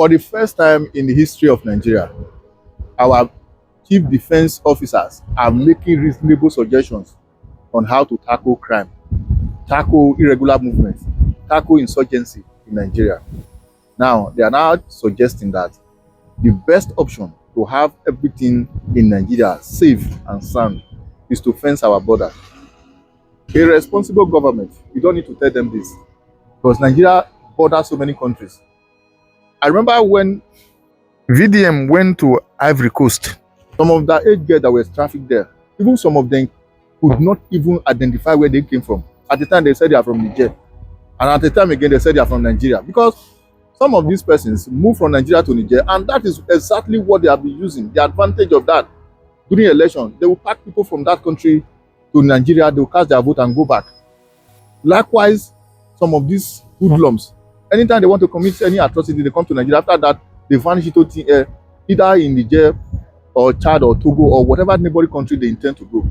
For the first time in the history of Nigeria, our chief defense officers are making reasonable suggestions on how to tackle crime, tackle irregular movements, tackle insurgency in Nigeria. Now, they are now suggesting that the best option to have everything in Nigeria safe and sound is to fence our border. A responsible government, you don't need to tell them this, because Nigeria borders so many countries. I remember when VDM went to Ivory Coast, some of the age girls that were trafficked there, even some of them could not even identify where they came from. At the time, they said they are from Niger. And at the time again, they said they are from Nigeria. Because some of these persons moved from Nigeria to Niger, and that is exactly what they have been using, the advantage of that. During election, they will pack people from that country to Nigeria, they will cast their vote and go back. Likewise, some of these hoodlums, anytime they want to commit any atrocity, they come to Nigeria. After that, they vanish into thin air, either in Niger or Chad or Togo or whatever neighboring country they intend to go.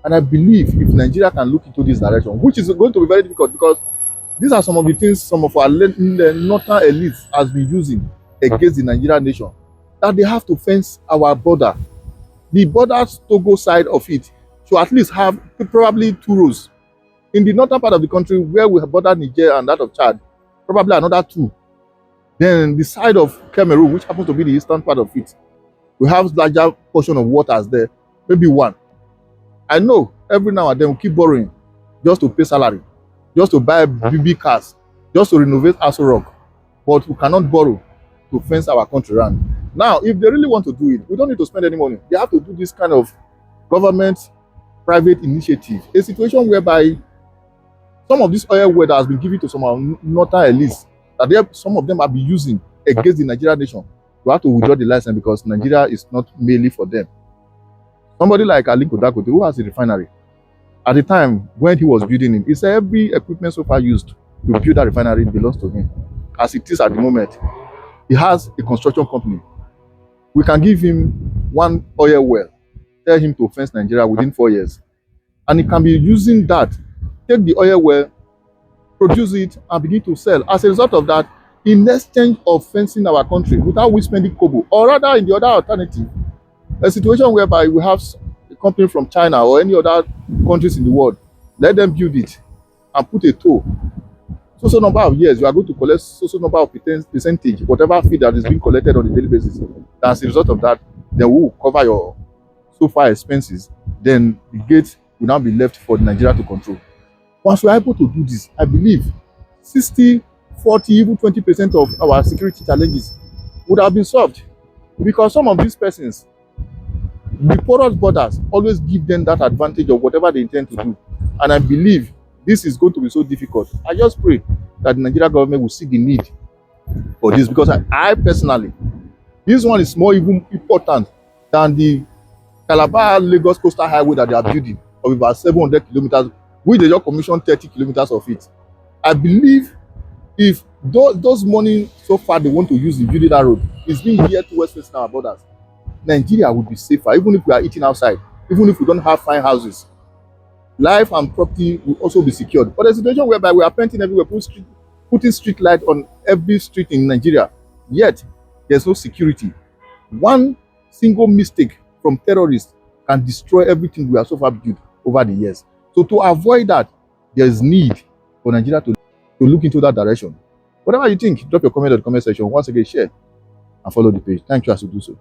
And I believe if Nigeria can look into this direction, which is going to be very difficult, because these are some of the things some of our northern elites has been using against the Nigerian nation, that they have to fence our border. The border Togo side of it should at least have probably 2 rows. In the northern part of the country where we have border Niger and that of Chad, probably another 2. Then the side of Cameroon, which happens to be the eastern part of it, we have larger portion of waters there, maybe 1. I know every now and then we keep borrowing just to pay salary, just to buy BB cars, just to renovate Aso Rock, but we cannot borrow to fence our country around. Now, if they really want to do it, we don't need to spend any money. They have to do this kind of government-private initiative, a situation whereby some of this oil well that has been given to some of northern elites, that some of them have been using against the Nigerian nation, we have to withdraw the license because Nigeria is not merely for them. Somebody like Aliko Dangote, who has a refinery, at the time when he was building it, he said every equipment so far used to build that refinery belongs to him. As it is at the moment, he has a construction company. We can give him 1 oil well, tell him to fence Nigeria within 4 years, and he can be using that, take the oil well, produce it, and begin to sell. As a result of that, in exchange of fencing our country without we spending kobo, or rather in the other alternative, a situation whereby we have a company from China or any other countries in the world, let them build it and put a toll. So number of years, you are going to collect so number of percentage, whatever fee that is being collected on a daily basis. As a result of that, then we will cover your so far expenses. Then the gate will now be left for Nigeria to control. Once we are able to do this, I believe 60, 40, even 20% of our security challenges would have been solved, because some of these persons, the porous borders always give them that advantage of whatever they intend to do. And I believe this is going to be so difficult. I just pray that the Nigerian government will see the need for this, because I personally, this one is more even important than the Calabar-Lagos coastal highway that they are building of about 700 kilometers, which they just commissioned 30 kilometers of it. I believe if those money so far they want to use in building that road is being geared towards facing our borders, Nigeria would be safer, even if we are eating outside, even if we don't have fine houses. Life and property will also be secured. But a situation whereby we are painting everywhere, putting street light on every street in Nigeria, yet there's no security. One single mistake from terrorists can destroy everything we have so far built over the years. So to avoid that, there is need for Nigeria to look into that direction. Whatever you think, drop your comment in the comment section. Once again, share and follow the page. Thank you as you do so.